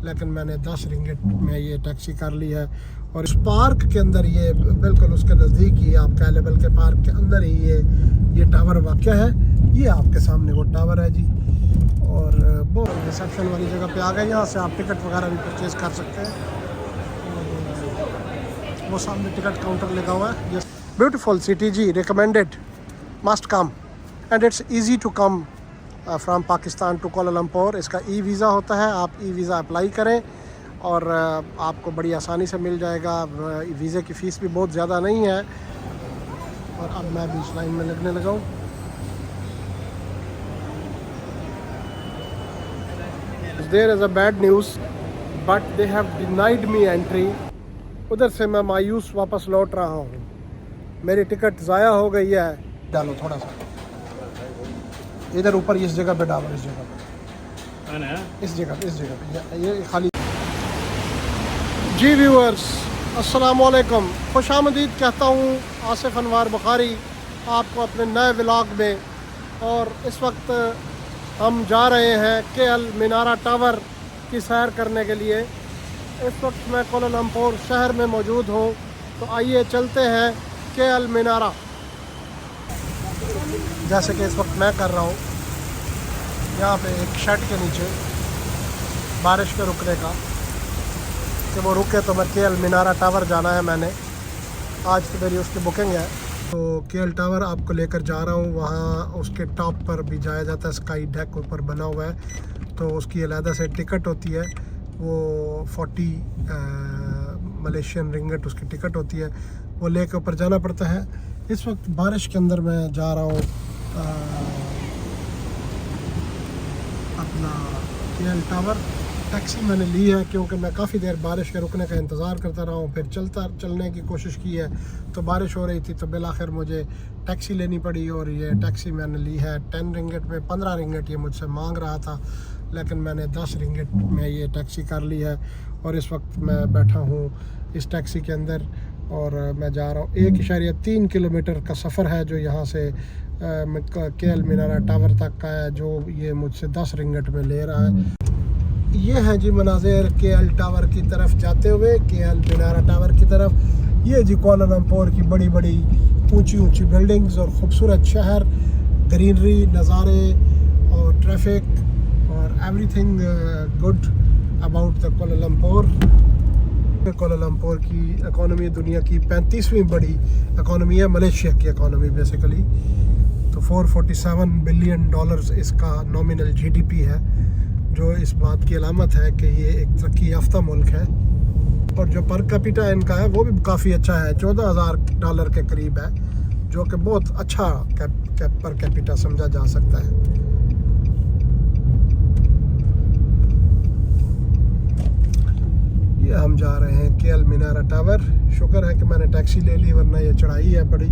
लेकिन मैंने 10 रिंगिट में ये टैक्सी कर ली है। और इस पार्क के अंदर, ये बिल्कुल उसके नज़दीक ही, आप कैलेबल के पार्क के अंदर ही ये टावर वाक़या है। ये आपके सामने वो टावर है जी। और बहुत रिसेप्शन वाली जगह पे आ गए। यहाँ से आप टिकट वगैरह भी परचेज़ कर सकते हैं। वो सामने टिकट काउंटर लगा हुआ है। ये ब्यूटीफुल सिटी जी, recommended, must come and it's easy to come from Pakistan to Kuala Lumpur. इसका ई वीज़ा होता है, आप ई वीज़ा अप्लाई करें और आपको बड़ी आसानी से मिल जाएगा। वीज़े की फ़ीस भी बहुत ज़्यादा नहीं है। और अब मैं बीच लाइन में लगने लगा हूँ। There is a bad news but they have denied me entry. उधर से मैं मायूस वापस लौट रहा हूँ। मेरी टिकट ज़ाया हो गई है। डालो थोड़ा सा इधर ऊपर, इस जगह पे डालो, इस जगह पे, इस जगह पे ये खाली। जी व्यूअर्स, अस्सलाम वालेकुम, खुश आमदीद कहता हूँ आसिफ अनवार बुखारी आपको अपने नए व्लॉग में। और इस वक्त हम जा रहे हैं KL मीनारा टावर की सैर करने के लिए। इस वक्त मैं कोलालमपुर शहर में मौजूद हूँ, तो आइए चलते हैं KL मीनारा। जैसे कि इस वक्त मैं कर रहा हूँ, यहाँ पे एक शेड के नीचे बारिश के रुकने का, कि वो रुके तो मैं KL मीनारा टावर जाना है। मैंने आज की मेरी उसकी बुकिंग है, तो KL टावर आपको लेकर जा रहा हूँ। वहाँ उसके टॉप पर भी जाया जाता है, स्काई डेक ऊपर बना हुआ है, तो उसकी अलहदा से टिकट होती है। वो 40 मलेशियन रिंगट उसकी टिकट होती है, वो लेकर ऊपर जाना पड़ता है। इस वक्त बारिश के अंदर मैं जा रहा हूँ अपना KL टावर। टैक्सी मैंने ली है क्योंकि मैं काफ़ी देर बारिश के रुकने का इंतज़ार करता रहा हूँ, फिर चलने की कोशिश की है तो बारिश हो रही थी, तो बिलाखिर मुझे टैक्सी लेनी पड़ी। और ये टैक्सी मैंने ली है 10 रिंगिट में। 15 रिंगिट ये मुझसे मांग रहा था, लेकिन मैंने 10 रिंगिट में ये टैक्सी कर ली है। और इस वक्त मैं बैठा हूँ इस टैक्सी के अंदर और मैं जा रहा हूँ। 1.3 किलोमीटर का सफ़र है जो यहाँ से KL मीनारा टावर तक का है, जो ये मुझसे 10 रिंगिट में ले रहा है। ये है जी मनाज़िर KL टावर की तरफ जाते हुए, KL मीनारा टावर की तरफ। ये जी कोलालमपुर की बड़ी बड़ी ऊंची ऊंची बिल्डिंग्स और ख़ूबसूरत शहर, ग्रीनरी, नज़ारे और ट्रैफिक और everything good about the Kuala Lumpur. Kuala Lumpur की इकॉनमी दुनिया की 35वीं बड़ी इकॉनमी है, मलेशिया की इकॉनमी बेसिकली। तो $447 बिलियन इसका नॉमिनल GDP है, जो इस बात की अलामत है कि ये एक तरक्की याफ्ता मुल्क है। और जो पर कैपिटा इनका है वो भी काफ़ी अच्छा है, $14,000 के करीब है, जो कि बहुत अच्छा पर कैपिटा समझा जा सकता है। ये हम जा रहे हैं KL मीनारा टावर। शुक्र है कि मैंने टैक्सी ले ली, वरना ये चढ़ाई है बड़ी।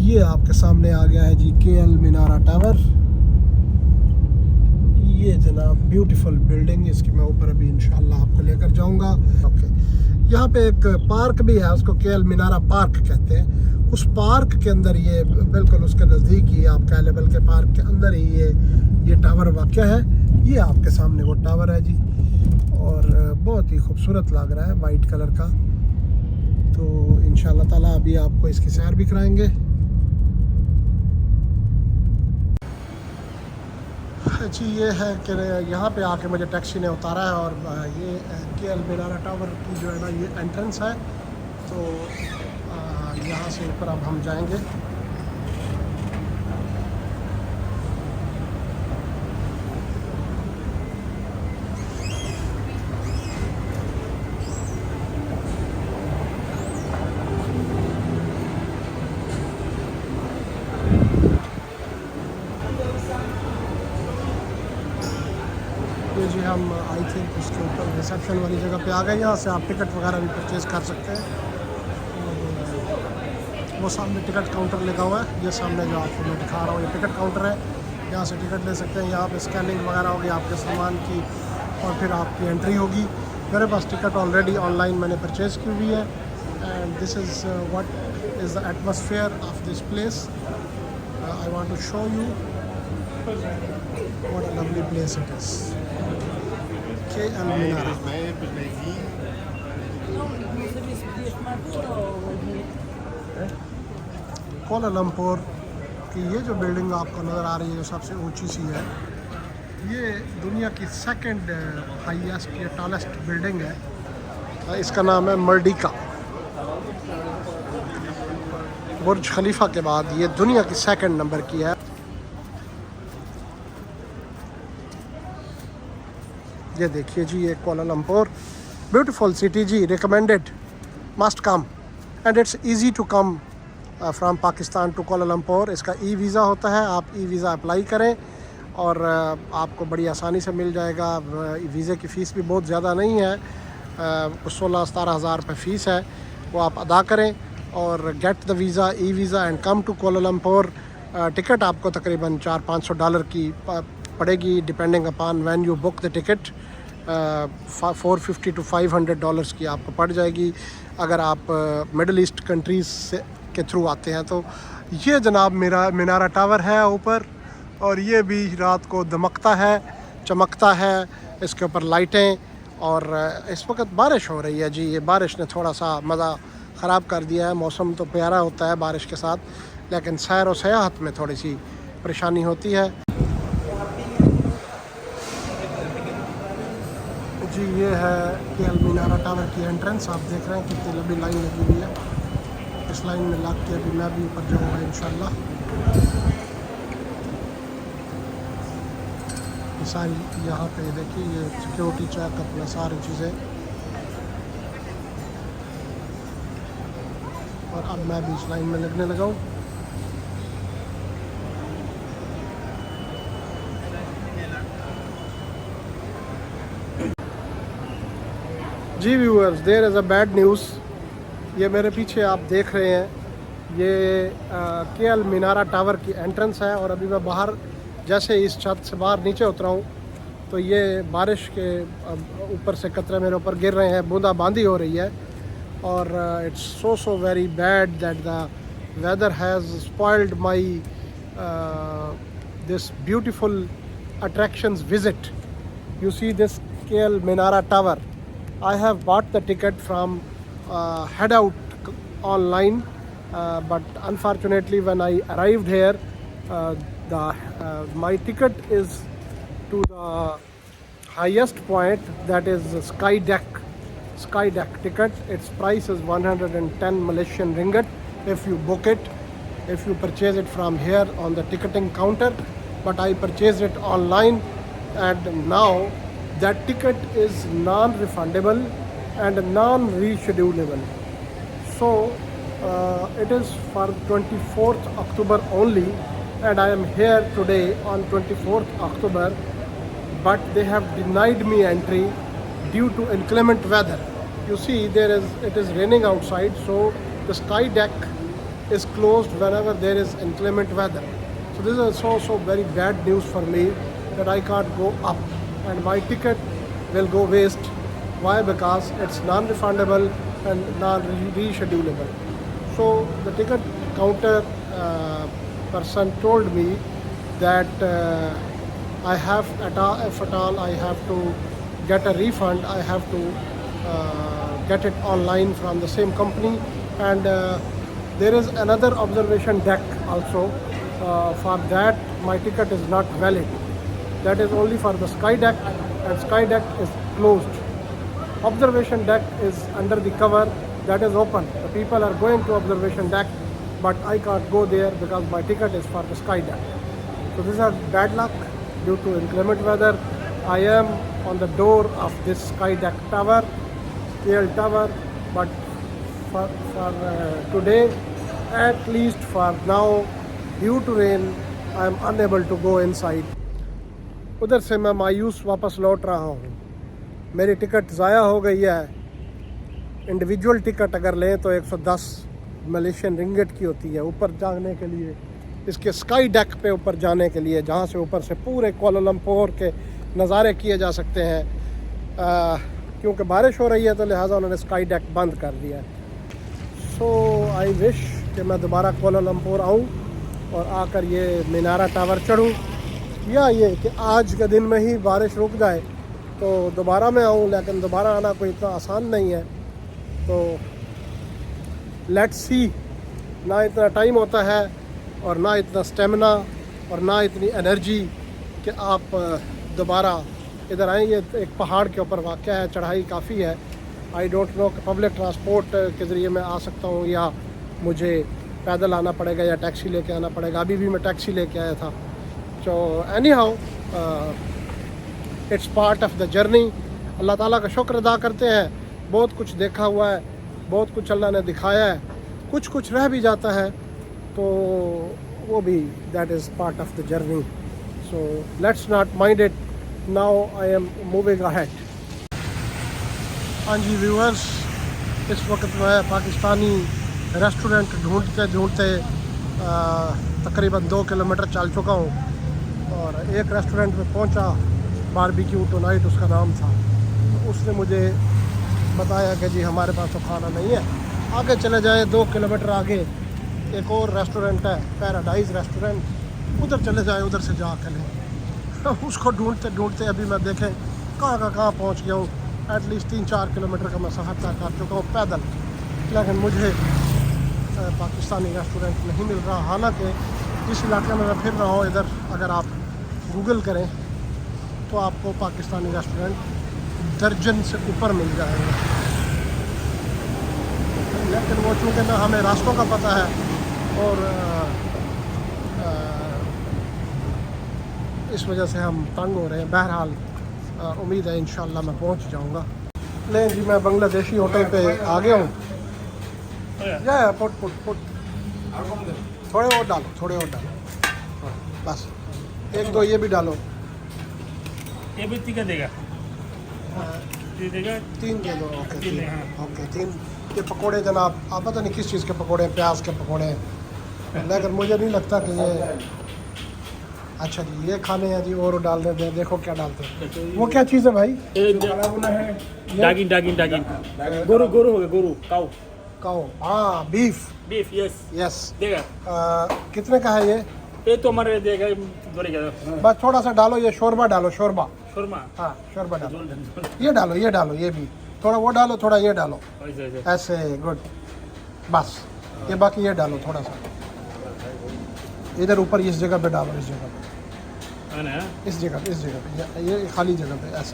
ये आपके सामने आ गया है जी KL मीनारा टावर। ये जनाब ब्यूटीफुल बिल्डिंग, इसकी मैं ऊपर अभी इंशाल्लाह आपको लेकर जाऊंगा। ओके, यहाँ पे एक पार्क भी है, उसको KL मीनारा पार्क कहते हैं। उस पार्क के अंदर, ये बिल्कुल उसके नज़दीक ही, आप कैलेबल के पार्क के अंदर ही ये टावर वाक़या है। ये आपके सामने वो टावर है जी, और बहुत ही खूबसूरत लग रहा है वाइट कलर का। तो इंशाल्लाह ताला अभी आपको इसकी सैर भी कराएंगे। जी ये है कि यहाँ पे आके मुझे टैक्सी ने उतारा है, और ये KL मीनारा टावर की जो है ना ये एंट्रेंस है। तो यहाँ से ऊपर अब हम जाएंगे। ये जी हम आई थिंक उसके ऊपर रिसेप्शन वाली जगह पे आ गए। यहाँ से आप टिकट वगैरह भी परचेज़ कर सकते हैं। वो सामने टिकट काउंटर लगा हुआ है, ये सामने जो आपको मैं दिखा रहा हूँ ये टिकट काउंटर है। यहाँ से टिकट ले सकते हैं। यहाँ पे स्कैनिंग वगैरह होगी आपके सामान की, और फिर आपकी एंट्री होगी। मेरे पास टिकट ऑलरेडी ऑनलाइन मैंने परचेज़ की हुई है। And this is what is the atmosphere of this place. I want to show you. What a lovely place it is. KL Minara. Kuala Lumpur की ये जो बिल्डिंग आपको नज़र आ रही है, जो सबसे ऊंची सी है, ये दुनिया की सेकंड हाईएस्ट या टॉलेस्ट बिल्डिंग है। इसका नाम है मर्डिका। बुर्ज खलीफा के बाद ये दुनिया की सेकंड नंबर की है। ये देखिए जी, ये कोला लंपुर, ब्यूटीफुल सिटी जी, recommended, must come and it's easy to come from Pakistan to Kuala Lumpur. इसका ई वीज़ा होता है, आप ई वीज़ा अप्लाई करें और आपको बड़ी आसानी से मिल जाएगा। वीज़े की फ़ीस भी बहुत ज़्यादा नहीं है, 16-17 हज़ार रुपये फ़ीस है, वो आप अदा करें और get the visa, e visa and come to Kuala Lumpur. Ticket आपको तकरीबन $400-500 की पड़ेगी, depending upon when you book the ticket. $450 to $500 की आपको पड़ जाएगी अगर आप मिडल ईस्ट कंट्रीज़ से के थ्रू आते हैं। तो ये जनाब मेरा मीनारा टावर है ऊपर, और ये भी रात को दमकता है, चमकता है, इसके ऊपर लाइटें। और इस वक्त बारिश हो रही है जी, ये बारिश ने थोड़ा सा मज़ा ख़राब कर दिया है। मौसम तो प्यारा होता है बारिश के साथ, लेकिन सैर और सयाहत में थोड़ी सी परेशानी होती है जी। ये है केएल मीनारा टावर की एंट्रेंस। आप देख रहे हैं कितनी लंबी लाइन लगी हुई है। इस लाइन में लग के अभी मैं भी ऊपर जाऊँगा इंशाल्लाह। ये सारी यहाँ पे देखिए, ये सिक्योरिटी चेक, अपना सारी चीज़ें। और अब मैं भी इस लाइन में लगने लगा हूँ। Ji viewers, there is a bad news. ये मेरे पीछे आप देख रहे हैं, ये केएल मीनारा टावर की एंट्रेंस है। और अभी मैं बाहर जैसे इस छत से बाहर नीचे उतरा हूँ तो ये बारिश के ऊपर से कतरे मेरे ऊपर गिर रहे हैं, बूंदाबांदी हो रही है। और it's so very bad that the weather has spoiled my this beautiful attractions visit. You see this KL Menara Tower. I have bought the ticket from head out online, but unfortunately when I arrived here, my ticket is to the highest point, that is Skydeck ticket. Its price is 110 Malaysian ringgit if you book it, if you purchase it from here on the ticketing counter. But I purchased it online, and now that ticket is non-refundable and non-reschedulable. So it is for 24th October only, and I am here today on 24th October, but they have denied me entry due to inclement weather. You see, it is raining outside, so the sky deck is closed whenever there is inclement weather. So this is so very bad news for me, that I can't go up and my ticket will go waste. Why? Because it's non-refundable and non-reschedulable. So the ticket counter person told me that I have, if at all I have to get a refund, I have to get it online from the same company. And there is another observation deck also. For that my ticket is not valid. That is only for the Skydeck, and Skydeck is closed. Observation deck is under the cover, that is open. The people are going to observation deck, but I can't go there because my ticket is for the Skydeck. So this is bad luck due to inclement weather. I am on the door of this Skydeck tower, KL Tower, but for today, at least for now, due to rain, I am unable to go inside. उधर से मैं मायूस वापस लौट रहा हूँ। मेरी ticket ज़ाया हो गई है। इंडिविजुअल टिकट अगर लें तो 110 मलेशियन रिंगिट की होती है ऊपर जाने के लिए, इसके स्काई डेक पे ऊपर जाने के लिए, जहाँ से ऊपर से पूरे कुआला लंपुर के नज़ारे किए जा सकते हैं। क्योंकि बारिश हो रही है तो लिहाजा उन्होंने स्काई डेक बंद कर दिया है। सो आई विश कि मैं दोबारा कुआला लंपुर आऊँ और आकर ये मीनारा टावर चढ़ूँ किया ये कि आज के दिन में ही बारिश रुक जाए तो दोबारा मैं आऊँ, लेकिन दोबारा आना कोई इतना आसान नहीं है। तो लेट्स सी, ना इतना टाइम होता है और ना इतना स्टेमिना और ना इतनी एनर्जी कि आप दोबारा इधर आएँ। ये एक पहाड़ के ऊपर वाक़या है, चढ़ाई काफ़ी है। आई डोंट नो कि पब्लिक ट्रांसपोर्ट के ज़रिए मैं आ सकता हूँ या मुझे पैदल आना पड़ेगा या टैक्सी लेके आना पड़ेगा। अभी भी मैं टैक्सी लेके आया था। तो anyhow it's part of the journey. अल्लाह ताला का शुक्र अदा करते हैं, बहुत कुछ देखा हुआ है, बहुत कुछ अल्लाह ने दिखाया है, कुछ कुछ रह भी जाता है तो वो भी that is part of the journey. So let's not mind it, now I am moving ahead. हाँ जी व्यूअर्स, इस वक्त मैं पाकिस्तानी रेस्टोरेंट ढूंढते ढूंढते तकरीबन 2 किलोमीटर चल चुका हूँ और एक रेस्टोरेंट में पहुँचा, बारबेक्यू टुनाइट उसका नाम था। तो उसने मुझे बताया कि जी हमारे पास तो खाना नहीं है, आगे चले जाए 2 किलोमीटर आगे एक और रेस्टोरेंट है, पैराडाइज रेस्टोरेंट, उधर चले जाए, उधर से जा कर लें। उसको ढूंढते ढूंढते अभी मैं देखें कहाँ पहुँच गया हूँ। एटलीस्ट 3-4 किलोमीटर का मैं सफ़र तय कर चुका हूँ पैदल, लेकिन मुझे पाकिस्तानी रेस्टोरेंट नहीं मिल रहा। हालांकि जिस इलाके में मैं फिर रहा हूँ इधर अगर आप गूगल करें तो आपको पाकिस्तानी रेस्टोरेंट दर्जन से ऊपर मिल जाएंगे, लेकिन वो चूँकि ना हमें रास्तों का पता है और इस वजह से हम तंग हो रहे हैं। बहरहाल उम्मीद है इंशाल्लाह मैं पहुंच जाऊंगा। नहीं जी, मैं बांग्लादेशी होटल पे आ गया हूँ। या पुट थोड़े और डालो, बस 1-2 ये भी डालो। ये भी तीन देगा, 3 दे दो। ओके 3 ये पकोड़े जनाब, आप पता नहीं किस चीज़ के पकोड़े हैं, प्याज के पकोड़े हैं, लेकिन मुझे नहीं लगता कि ये अच्छा जी ये खाने हैं जी। और डाल देते हैं, देखो क्या डालते हैं। वो क्या चीज़ है भाई? डागिन गोरू हो गया, गोरू काओ हाँ, बीफ यस देगा। कितने का है ये? ये तो हमारे देगा बस थोड़ा सा डालो, ये शोरबा डालो, शोरबा शोरमा। हाँ शोरबा डालो, ये डालो, ये भी थोड़ा वो डालो, थोड़ा ये डालो, ऐसे गुड। बस ये बाकी ये डालो थोड़ा सा इधर ऊपर, इस जगह पे डालो, इस जगह पे ये खाली जगह पे ऐसे।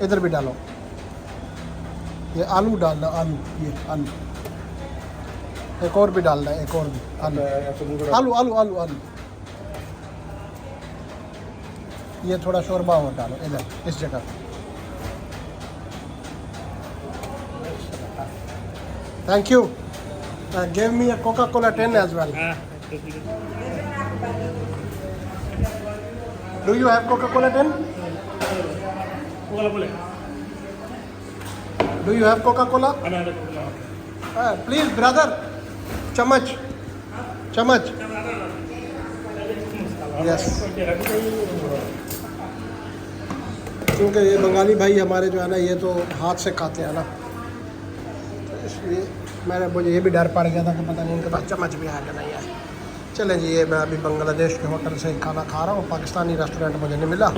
इधर भी डालो, ये आलू डालना, ये आलू एक और भी डालना है, एक और भी आलू। ये थोड़ा शोरबा और डालो इधर इस जगह पे। Thank you. Give me a Coca Cola 10 as well. Do you have Coca-Cola 10? Do you have Coca-Cola? Please brother, चम्मच यस। क्योंकि ये बंगाली भाई हमारे जो है ना, ये तो हाथ से खाते हैं ना, तो इसलिए मुझे ये भी डर पड़ गया था कि पता नहीं इनके पास चम्मच भी है कि नहीं है। चलें जी, ये मैं अभी बांग्लादेश के होटल से खाना खा रहा हूँ, पाकिस्तानी रेस्टोरेंट मुझे नहीं मिला।